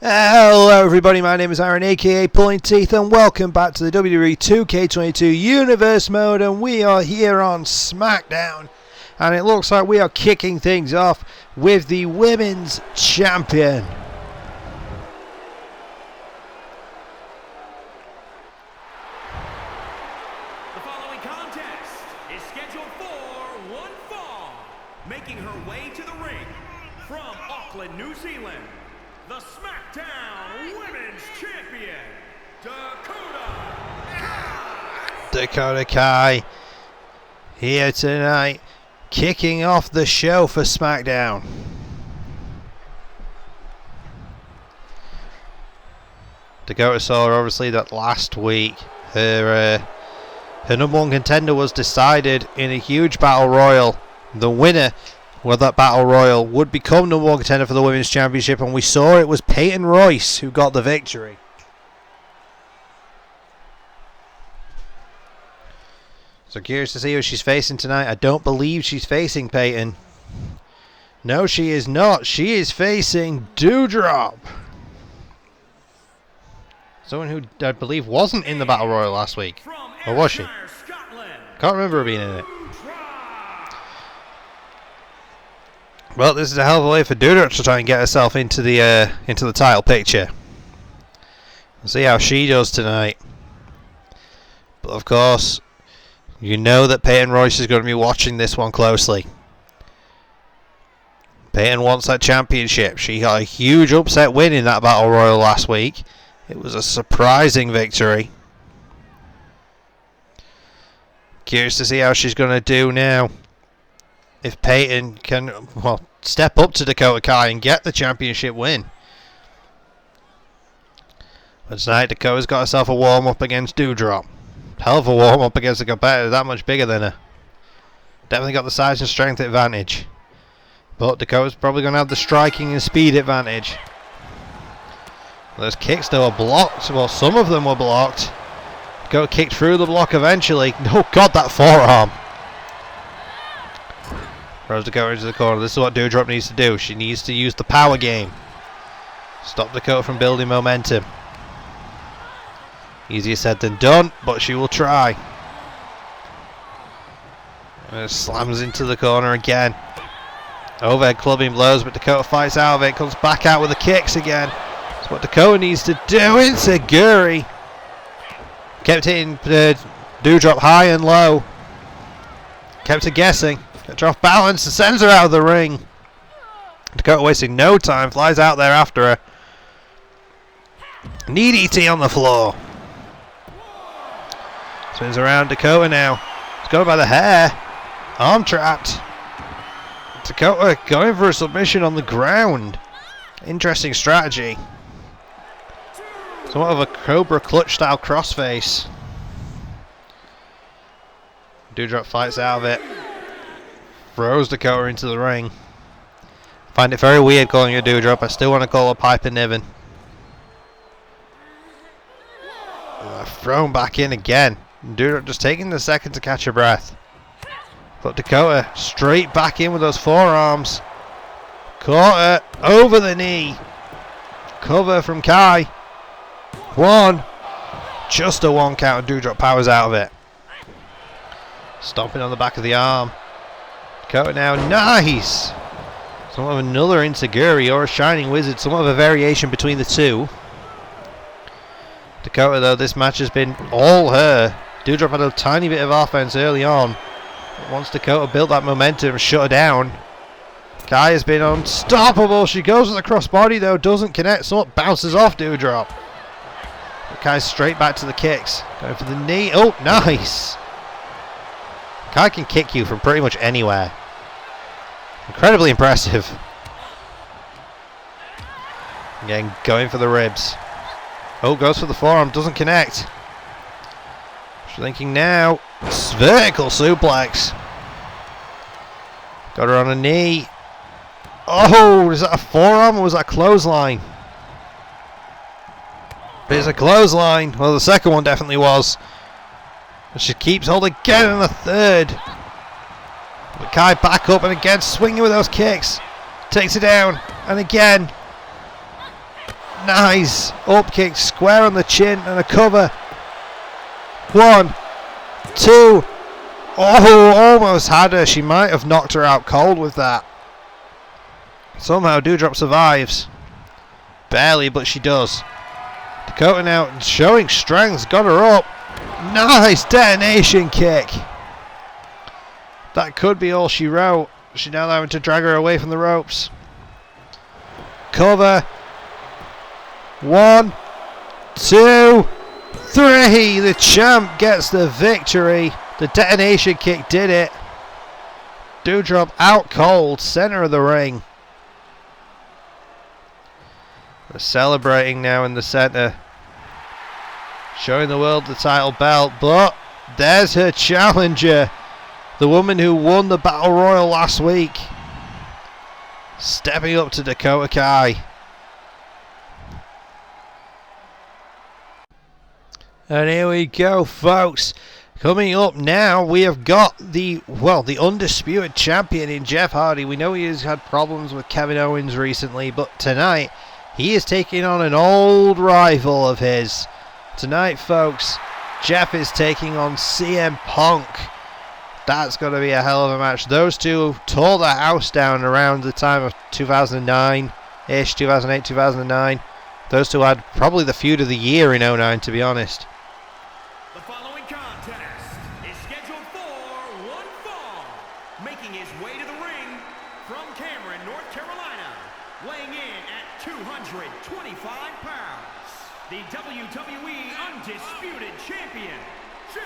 Hello everybody, my name is Aaron aka Pulling Teeth and welcome back to the WWE 2K22 Universe Mode, and we are here on SmackDown and it looks like we are kicking things off with the Women's Champion. The following contest is scheduled for one fall, making her way to the ring from Auckland, New Zealand. The SmackDown Women's Champion, Dakota Kai here tonight, kicking off the show for SmackDown. Dakota saw obviously that last week her number one contender was decided in a huge battle royal. The winner well, that battle royal would become number one contender for the Women's Championship, and we saw it was Peyton Royce who got the victory. So curious to see who she's facing tonight. I don't believe she's facing Peyton. No, she is not. She is facing Doudrop. Someone who I believe wasn't in the battle royal last week. Or was she? Can't remember her being in it. Well, this is a hell of a way for Doudrop to try and get herself into the title picture. We'll see how she does tonight. But of course, you know that Peyton Royce is going to be watching this one closely. Peyton wants that championship. She got a huge upset win in that battle royal last week. It was a surprising victory. Curious to see how she's going to do now. If Peyton can, well, step up to Dakota Kai and get the championship win. But tonight, Dakota's got herself a warm-up against Doudrop. Hell of a warm-up against a competitor that much bigger than her. Definitely got the size and strength advantage. But Dakota's probably going to have the striking and speed advantage. Those kicks, though, are blocked. Well, some of them were blocked. Dakota kicked through the block eventually. Oh, God, that forearm. Throws Dakota into the corner. This is what Doudrop needs to do. She needs to use the power game. Stop Dakota from building momentum. Easier said than done, but she will try. And slams into the corner again. Overhead clubbing blows, but Dakota fights out of it. Comes back out with the kicks again. That's what Dakota needs to do. Enziguri kept hitting Doudrop high and low. Kept her guessing. Gets her off balance and sends her out of the ring. Dakota wasting no time. Flies out there after her. Knee DT on the floor. Spins around Dakota now. She's got her by the hair. Arm trapped. Dakota going for a submission on the ground. Interesting strategy. Somewhat of a Cobra Clutch style crossface. Doudrop fights out of it. Throws Dakota into the ring. Find it very weird calling her Doudrop. I still want to call her Piper Niven. Thrown back in again. Doudrop just taking a second to catch her breath. But Dakota straight back in with those forearms. Caught her over the knee. Cover from Kai. One. Just a one count. Doudrop powers out of it. Stomping on the back of the arm. Dakota now. Nice. Somewhat of another Enziguri or a Shining Wizard. Somewhat of a variation between the two. Dakota, though, this match has been all her. Doudrop had a tiny bit of offense early on. But once Dakota built that momentum and shut her down, Kai has been unstoppable. She goes with the crossbody, though, doesn't connect. Somewhat bounces off Doudrop. But Kai's straight back to the kicks. Going for the knee. Oh, nice. Kai can kick you from pretty much anywhere. Incredibly impressive. Again, going for the ribs. Oh, goes for the forearm, doesn't connect. She's thinking now. Vertical suplex. Got her on a knee. Oh, is that a forearm or was that a clothesline? It's a clothesline. Well, the second one definitely was. But she keeps holding again in the third. But Kai back up and again swinging with those kicks. Takes it down. And again. Nice up kick, square on the chin and a cover. 1, 2. Oh, almost had her. She might have knocked her out cold with that. Somehow Doudrop survives. Barely, but she does. Dakota now showing strength, got her up. Nice detonation kick. That could be all she wrote. She's now having to drag her away from the ropes. Cover. 1, 2, 3. The champ gets the victory. The detonation kick did it. Doudrop out cold, center of the ring. They're celebrating now in the center. Showing the world the title belt, but there's her challenger. The woman who won the Battle Royal last week. Stepping up to Dakota Kai. And here we go, folks. Coming up now, we have got the undisputed champion in Jeff Hardy. We know he has had problems with Kevin Owens recently, but tonight he is taking on an old rival of his. Tonight, folks, Jeff is taking on CM Punk. That's going to be a hell of a match. Those two tore the house down around the time of 2009-ish, 2008, 2009. Those two had probably the feud of the year in 2009, to be honest. The following contest is scheduled for one fall. Making his way to the ring from Cameron, North Carolina, weighing in at 225 pounds, the WWE Undisputed Champion, Jeff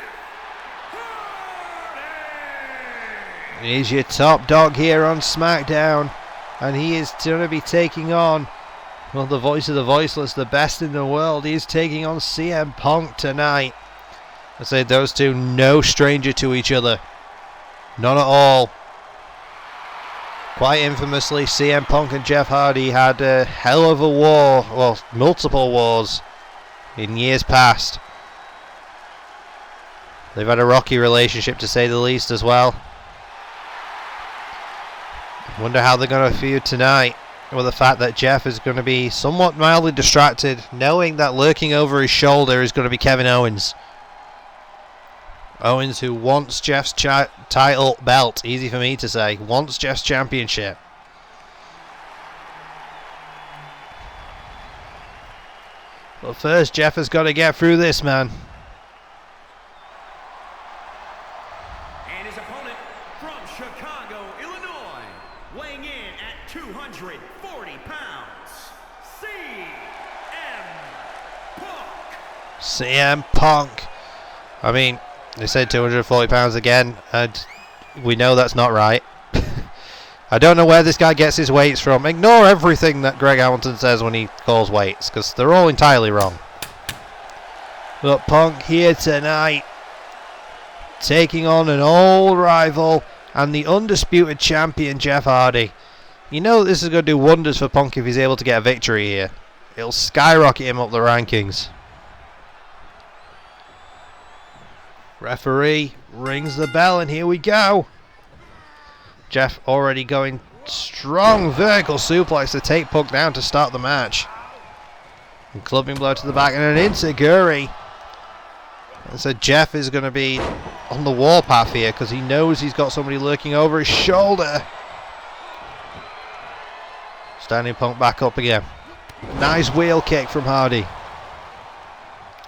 Hardy! He's your top dog here on SmackDown, and he is going to be taking on, well, the voice of the voiceless, the best in the world. He's taking on CM Punk tonight. I say those two, no stranger to each other. Not at all. Quite infamously, CM Punk and Jeff Hardy had a hell of a war, well, multiple wars in years past. They've had a rocky relationship, to say the least, as well. Wonder how they're going to feud tonight, with the fact that Jeff is going to be somewhat mildly distracted, knowing that lurking over his shoulder is going to be Kevin Owens. Owens, who wants Jeff's title belt, easy for me to say, wants Jeff's championship. But first, Jeff has got to get through this, man. And his opponent from Chicago, Illinois, weighing in at 240 pounds, CM Punk. CM Punk. I mean, they said 240 pounds again, and we know that's not right. I don't know where this guy gets his weights from. Ignore everything that Greg Hamilton says when he calls weights, because they're all entirely wrong. But Punk here tonight, taking on an old rival and the undisputed champion Jeff Hardy. You know this is going to do wonders for Punk if he's able to get a victory here. It'll skyrocket him up the rankings. Referee rings the bell, and here we go. Jeff already going strong vertical suplex to take Punk down to start the match. And clubbing blow to the back and an enziguri. And so Jeff is going to be on the warpath here because he knows he's got somebody lurking over his shoulder. Standing Punk back up again. Nice wheel kick from Hardy.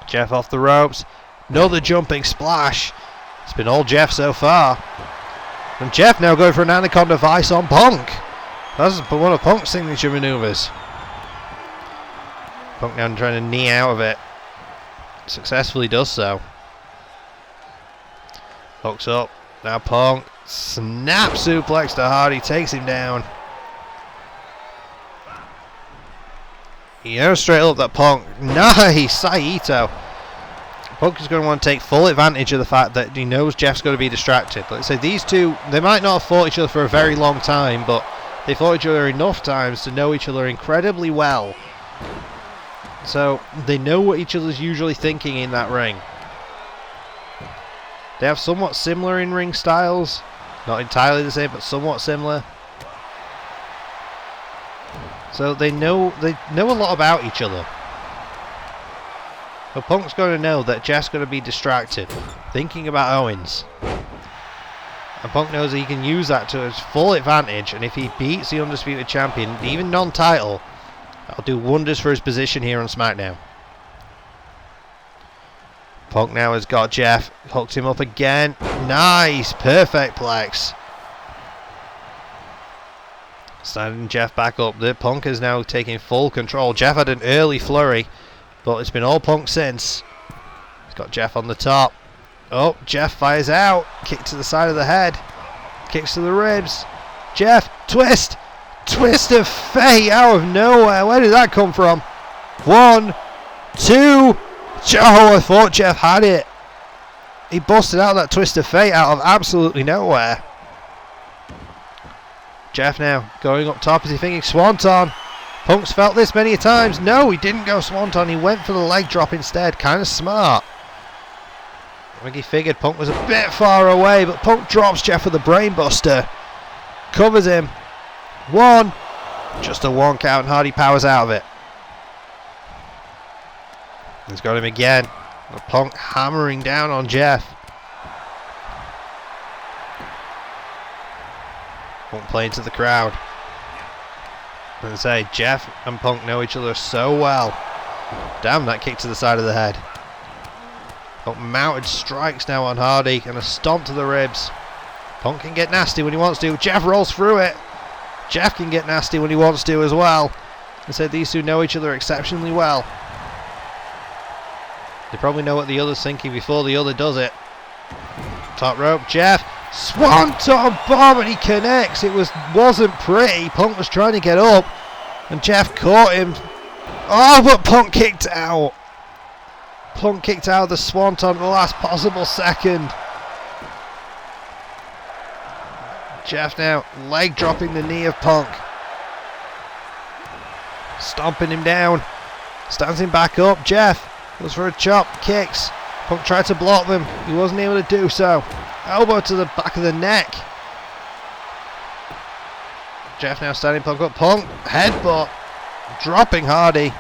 Jeff off the ropes. Another jumping splash. It's been all Jeff so far. And Jeff now going for an Anaconda Vice on Punk. That's one of Punk's signature maneuvers. Punk now trying to knee out of it. Successfully does so. Hooks up. Now Punk. Snap suplex to Hardy. Takes him down. You know straight up that Punk. Nice. Saito. Punk is going to want to take full advantage of the fact that he knows Jeff's going to be distracted. Let's say these two, they might not have fought each other for a very long time, but they fought each other enough times to know each other incredibly well. So they know what each other's usually thinking in that ring. They have somewhat similar in-ring styles. Not entirely the same, but somewhat similar. So they know a lot about each other. But Punk's going to know that Jeff's going to be distracted, thinking about Owens. And Punk knows he can use that to his full advantage, and if he beats the Undisputed Champion, even non-title, that'll do wonders for his position here on SmackDown. Punk now has got Jeff, hooked him up again. Nice, perfect plex. Standing Jeff back up. The Punk is now taking full control. Jeff had an early flurry, but it's been all Punk since. He's got Jeff on the top. Oh, Jeff fires out. Kick to the side of the head. Kicks to the ribs. Jeff, twist. Twist of fate out of nowhere. Where did that come from? 1, 2. Oh, I thought Jeff had it. He busted out that twist of fate out of absolutely nowhere. Jeff now going up top. Is he thinking Swanton? Punk's felt this many times. No, he didn't go Swanton. He went for the leg drop instead. Kind of smart. I think he figured Punk was a bit far away, but Punk drops Jeff with a brainbuster. Covers him. 1. Just a 1 count, and Hardy powers out of it. He's got him again. The Punk hammering down on Jeff. Punk playing to the crowd. As I say, Jeff and Punk know each other so well. Damn, that kick to the side of the head. Punk mounted strikes now on Hardy and a stomp to the ribs. Punk can get nasty when he wants to. Jeff rolls through it. Jeff can get nasty when he wants to as well. I said these two know each other exceptionally well. They probably know what the other's thinking before the other does it. Top rope, Jeff. Swanton bomb, and he connects. It wasn't pretty. Punk was trying to get up, and Jeff caught him. Oh, but Punk kicked out. Punk kicked out of the Swanton at the last possible second. Jeff now leg dropping the knee of Punk. Stomping him down. Stands him back up. Jeff goes for a chop. Kicks. Punk tried to block them. He wasn't able to do so. Elbow to the back of the neck. Jeff now standing Punk up. Punk headbutt. Dropping Hardy.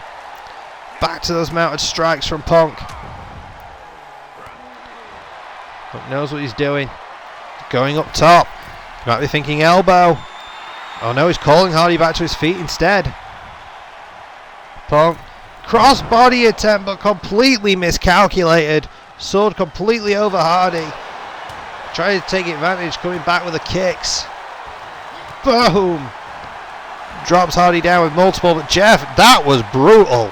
Back to those mounted strikes from Punk. Punk knows what he's doing. Going up top. He might be thinking elbow. Oh no, he's calling Hardy back to his feet instead. Punk. Crossbody attempt, but completely miscalculated. Sword completely over Hardy. Trying to take advantage, coming back with the kicks. Boom! Drops Hardy down with multiple, but Jeff, that was brutal.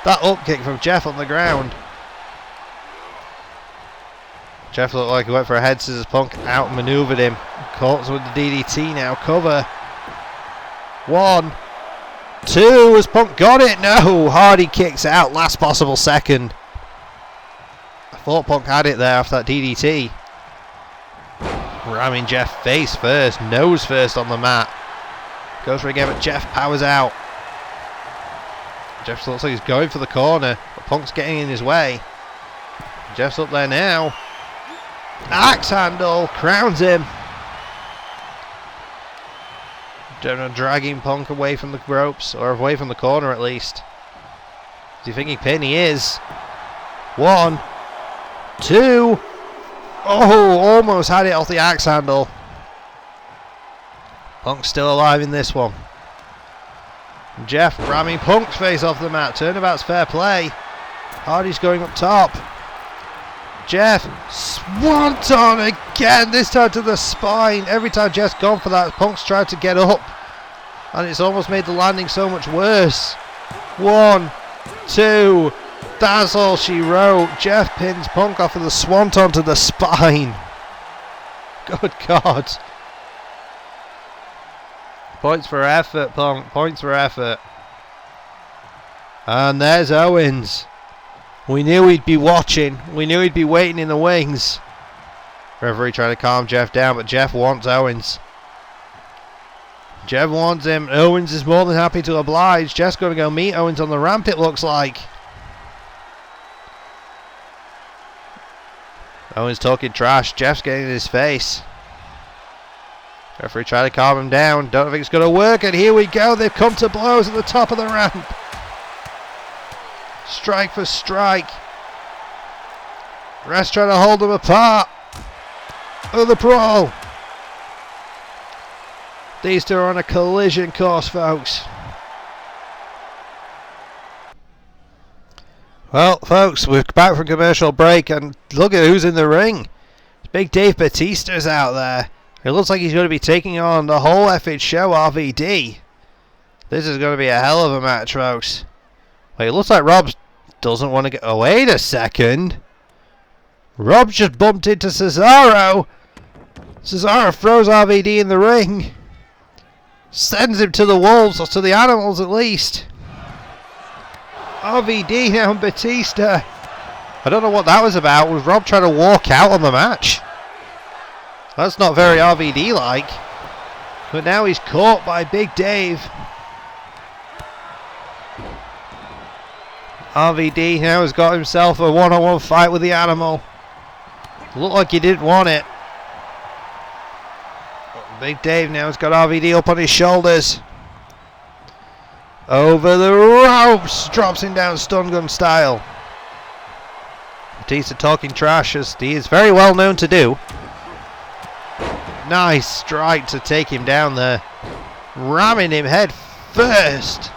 That up kick from Jeff on the ground. Jeff looked like he went for a head scissors. Punk outmaneuvered him. Caught with the DDT now. Cover. 1, 2. Has Punk got it? No. Hardy kicks out. Last possible second. I thought Punk had it there after that DDT. Ramming Jeff face first. Nose first on the mat. Goes for it again, but Jeff powers out. Jeff looks like he's going for the corner, but Punk's getting in his way. Jeff's up there now. Axe handle, crowns him. Dragging Punk away from the ropes, or away from the corner at least. Is he thinking pin? He is. 1, 2. Oh, almost had it off the axe handle. Punk's still alive in this one. Jeff ramming Punk's face off the mat. Turnabout's fair play. Hardy's going up top. Jeff, Swanton again, this time to the spine. Every time Jeff's gone for that, Punk's tried to get up, and it's almost made the landing so much worse. 1, 2, that's all she wrote. Jeff pins Punk off of the Swanton to the spine. Good God. Points for effort, Punk. Points for effort. And there's Owens. We knew he'd be watching. We knew he'd be waiting in the wings. Referee trying to calm Jeff down, but Jeff wants Owens. Jeff wants him. Owens is more than happy to oblige. Jeff's going to go meet Owens on the ramp, it looks like. Owens talking trash. Jeff's getting in his face. Referee trying to calm him down. Don't think it's going to work. And here we go. They've come to blows at the top of the ramp. Strike for strike. Refs trying to hold them apart. Oh, the brawl. These two are on a collision course, folks. Well, folks, we're back from commercial break, and look at who's in the ring. Big Dave Batista's out there. It looks like he's going to be taking on the whole effing show, RVD. This is going to be a hell of a match, folks. Wait, it looks like Rob doesn't want to get... Oh, wait a second. Rob just bumped into Cesaro. Cesaro throws RVD in the ring. Sends him to the wolves, or to the animals at least. RVD now and Batista. I don't know what that was about. Was Rob trying to walk out on the match? That's not very RVD-like. But now he's caught by Big Dave. RVD now has got himself a one-on-one fight with the animal. Looked like he didn't want it. Big Dave now has got RVD up on his shoulders. Over the ropes. Drops him down stun gun style. Batista talking trash, as he is very well known to do. Nice strike to take him down there. Ramming him head first.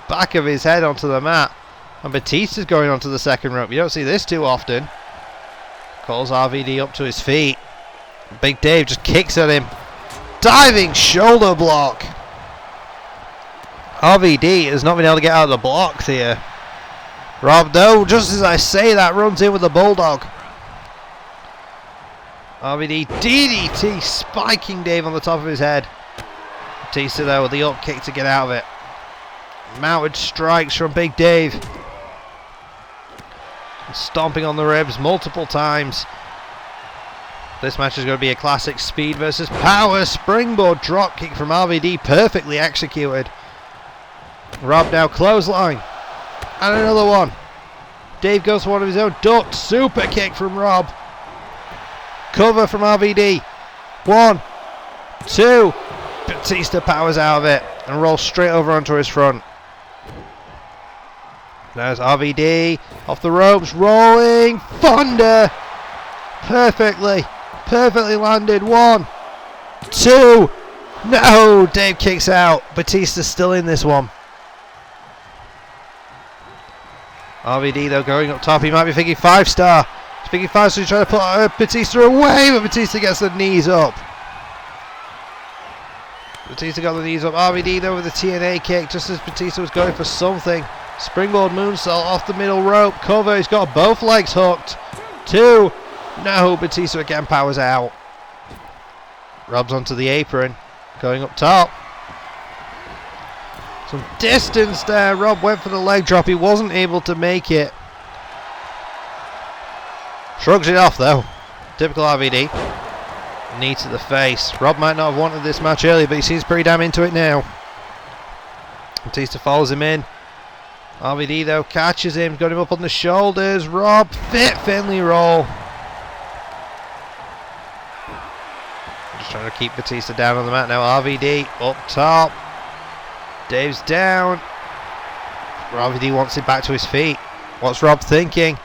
Back of his head onto the mat. And Batista's going onto the second rope. You don't see this too often. Calls RVD up to his feet. Big Dave just kicks at him. Diving shoulder block. RVD has not been able to get out of the blocks here. Rob, though, just as I say that, runs in with the bulldog. RVD DDT spiking Dave on the top of his head. Batista though with the up kick to get out of it. Mounted strikes from Big Dave. Stomping on the ribs multiple times. This match is going to be a classic speed versus power. Springboard drop kick from RVD, perfectly executed. Rob now clothesline. And another one. Dave goes for one of his own. Ducked super kick from Rob. Cover from RVD. 1, 2. Batista powers out of it and rolls straight over onto his front. There's RVD off the ropes, rolling thunder. Perfectly landed. 1, 2. No, Dave kicks out. Batista's still in this one. RVD though going up top. He might be thinking 5-star. He's thinking 5, so he's trying to put Batista away, but Batista gets the knees up. Batista got the knees up. RVD though with the TNA kick, just as Batista was going for something. Springboard moonsault off the middle rope. Cover. He's got both legs hooked. 2. No, Batista again powers out. Rob's onto the apron. Going up top. Some distance there. Rob went for the leg drop. He wasn't able to make it. Shrugs it off though. Typical RVD. Knee to the face. Rob might not have wanted this match earlier, but he seems pretty damn into it now. Batista follows him in. RVD though catches him. Got him up on the shoulders. Rob. Fit Finley roll. Just trying to keep Batista down on the mat now. RVD up top. Dave's down. RVD wants him back to his feet. What's Rob thinking?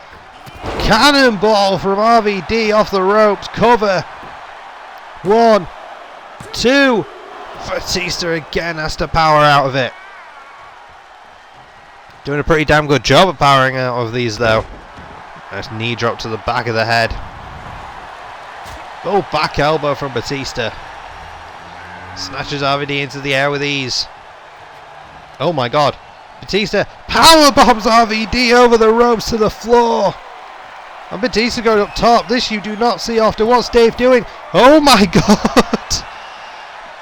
Cannonball from RVD off the ropes. Cover. 1, 2. Batista again has to power out of it. Doing a pretty damn good job of powering out of these though. Nice knee drop to the back of the head. Oh, back elbow from Batista. Snatches RVD into the air with ease. Oh my god. Batista power bombs RVD over the ropes to the floor. And Batista going up top. This you do not see often. What's Dave doing? Oh my god.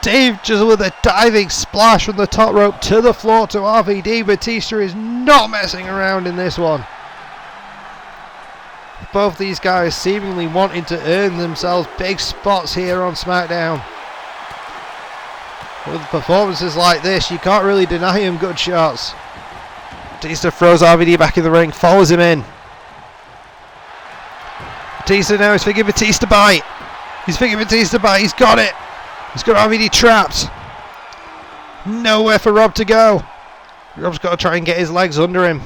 Dave just with a diving splash from the top rope to the floor to RVD. Batista is not messing around in this one. Both these guys seemingly wanting to earn themselves big spots here on SmackDown. With performances like this, you can't really deny him good shots. Batista throws RVD back in the ring, follows him in. Batista now is thinking Batista bite. He's thinking Batista bite. He's got it. He's got RVD trapped. Nowhere for Rob to go. Rob's got to try and get his legs under him.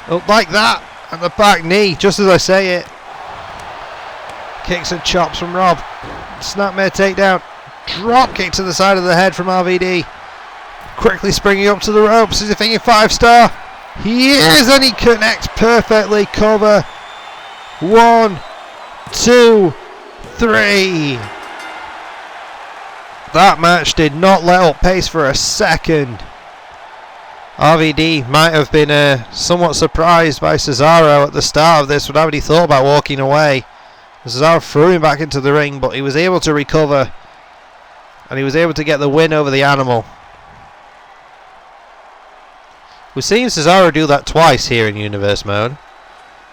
Up like that. And the back knee, just as I say it. Kicks and chops from Rob. Snapmare takedown. Drop kick to the side of the head from RVD. Quickly springing up to the ropes. Is he thinking 5-star? He is, and he connects perfectly. Cover. 1, 2, 3. That match did not let up pace for a second. RVD might have been somewhat surprised by Cesaro at the start of this. Would have he thought about walking away. Cesaro threw him back into the ring, but he was able to recover. And he was able to get the win over the Animal. We've seen Cesaro do that twice here in Universe Mode.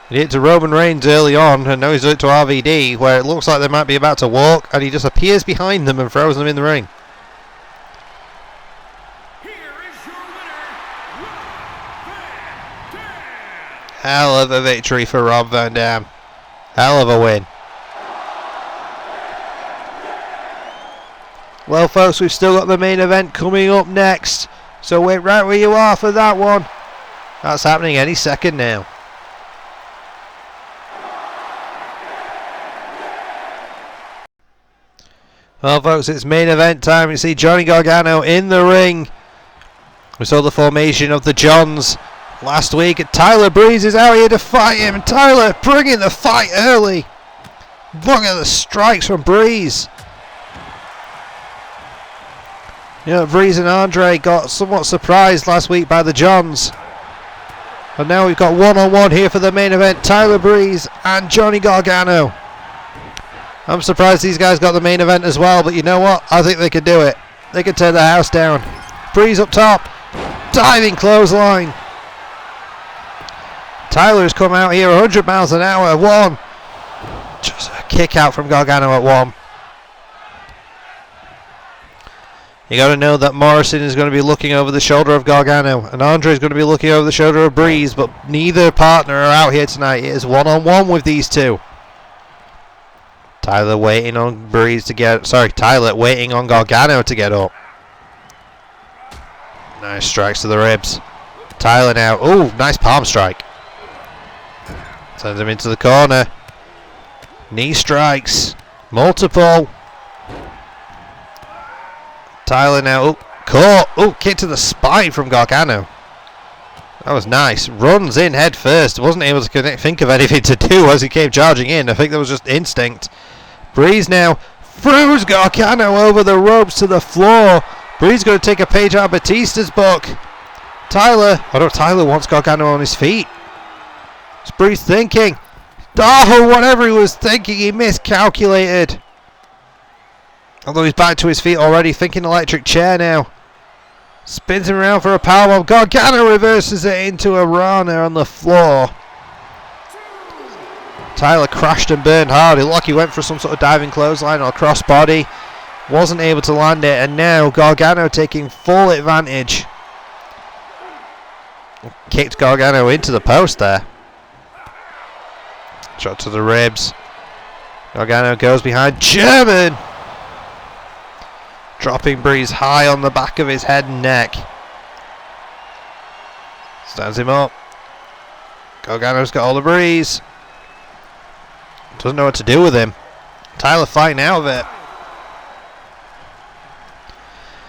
He did it to Roman Reigns early on, and now he's doing it to RVD, where it looks like they might be about to walk, and he just appears behind them and throws them in the ring. Here is your winner, Rob Van Dam. Hell of a victory for Rob Van Dam. Hell of a win. Well, folks, we've still got the main event coming up next, so wait right where you are for that one. That's happening any second now. Well, folks, it's main event time. You see Johnny Gargano in the ring. We saw the formation of the Johns last week. Tyler Breeze is out here to fight him. Tyler bringing the fight early. Look at the strikes from Breeze. You know, Breeze and Andre got somewhat surprised last week by the Johns. And now we've got one-on-one here for the main event. Tyler Breeze and Johnny Gargano. I'm surprised these guys got the main event as well, but you know what? I think they could do it. They could tear the house down. Breeze up top. Diving clothesline. Tyler's come out here 100 miles an hour. 1. Just a kick out from Gargano at 1. You got to know that Morrison is going to be looking over the shoulder of Gargano, and Andre is going to be looking over the shoulder of Breeze, but neither partner are out here tonight. It is one-on-one with these two. Tyler waiting on Breeze to get... Tyler waiting on Gargano to get up. Nice strikes to the ribs. Tyler now. Ooh, nice palm strike. Sends him into the corner. Knee strikes. Multiple. Tyler now. Oh, caught. Oh, kick to the spine from Gargano. That was nice. Runs in head first. Wasn't able to think of anything to do as he came charging in. I think that was just instinct. Breeze now throws Gargano over the ropes to the floor. Breeze going to take a page out of Batista's book. Tyler wants Gargano on his feet. What's Breeze thinking? Oh, whatever he was thinking, he miscalculated. Although he's back to his feet already, thinking electric chair now. Spins him around for a powerbomb. Gargano reverses it into a Rana on the floor. Tyler crashed and burned hard. It looked like he went for some sort of diving clothesline or crossbody. Wasn't able to land it, and now Gargano taking full advantage. Kicked Gargano into the post there. Shot to the ribs. Gargano goes behind. German! Dropping Breeze high on the back of his head and neck. Stands him up. Gargano's got all the Breeze. Doesn't know what to do with him. Tyler fighting out of it.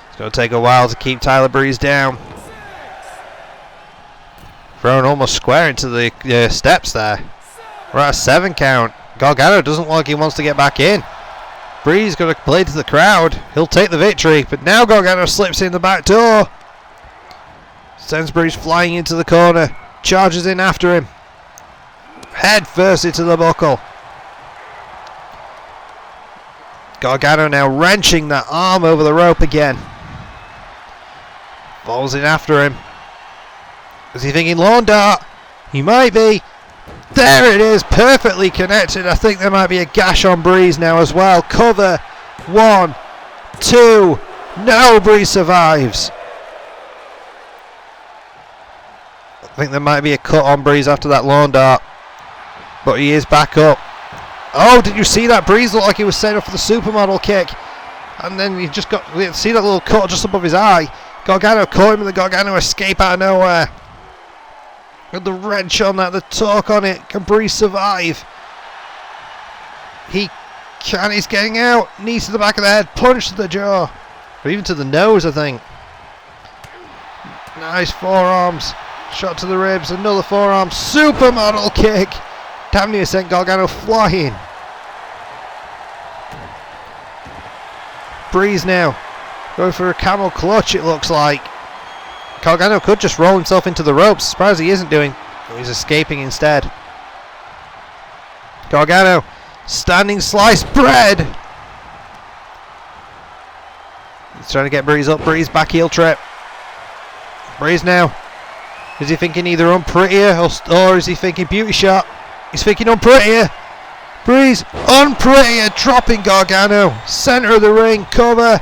It's going to take a while to keep Tyler Breeze down. Thrown almost square into the steps there. We're at a 7 count. Gargano doesn't look like he wants to get back in. Breeze going to play to the crowd. He'll take the victory, but now Gargano slips in the back door. Sends Breeze flying into the corner. Charges in after him. Head first into the buckle. Gargano now wrenching that arm over the rope again. Falls in after him. Is he thinking lawn dart? He might be. There it is, perfectly connected. I think there might be a gash on Breeze now as well. Cover. 1, 2. No, Breeze survives. I think there might be a cut on Breeze after that lawn dart. But he is back up. Oh, did you see that? Breeze looked like he was set up for the supermodel kick. And then you just got, see that little cut just above his eye. Gargano caught him with the Gargano escape out of nowhere. With the wrench on that, the torque on it. Can Breeze survive? He can, he's getting out. Knees to the back of the head, punch to the jaw. Or even to the nose, I think. Nice forearms. Shot to the ribs, another forearm. Supermodel kick. Damn near sent Gargano flying. Breeze now. Going for a camel clutch, it looks like. Gargano could just roll himself into the ropes. Surprised he isn't doing. He's escaping instead. Gargano. Standing sliced bread. He's trying to get Breeze up. Breeze back heel trip. Breeze now. Is he thinking either unprettier or is he thinking beauty shot? He's thinking unprettier. Breeze unprettier, dropping Gargano. Center of the ring, cover.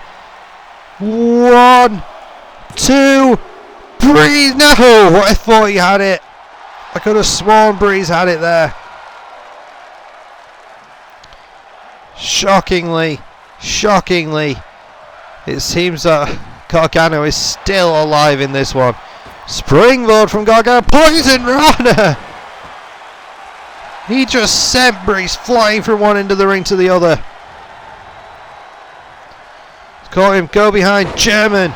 1, 2. Breeze, no! I thought he had it. I could have sworn Breeze had it there. Shockingly, it seems that Gargano is still alive in this one. Springboard from Gargano, Poison Rana! He just sent Breeze flying from one end of the ring to the other. Caught him, go behind, German.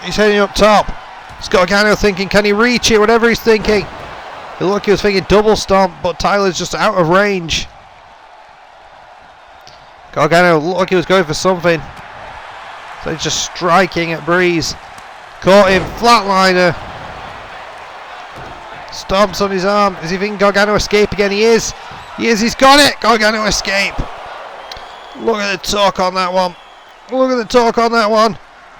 He's heading up top. It's Gargano thinking, can he reach it? Whatever he's thinking. It looked like he was thinking double stomp, but Tyler's just out of range. Gargano looked like he was going for something. So he's just striking at Breeze. Caught him, flatliner. Stomps on his arm. Is he thinking Gargano escape again? He is. He's got it. Gargano escape. Look at the torque on that one.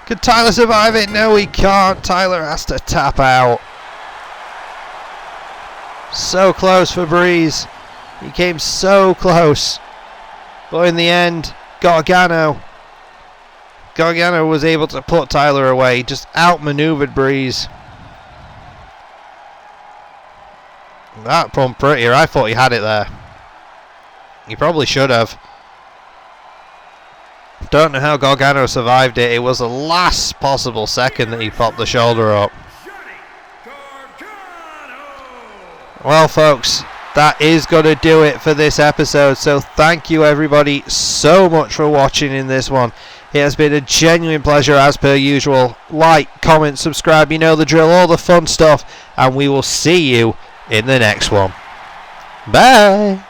Can Tyler survive it? No, he can't. Tyler has to tap out. So close for Breeze. He came so close. But in the end, Gargano was able to put Tyler away. Just outmaneuvered Breeze. That pump prettier. I thought he had it there. He probably should have. Don't know how Gargano survived it. It was the last possible second that he popped the shoulder up. Well, folks, that is going to do it for this episode. So thank you everybody so much for watching in this one. It has been a genuine pleasure as per usual. Like, comment, subscribe, you know the drill, all the fun stuff. And we will see you in the next one. Bye.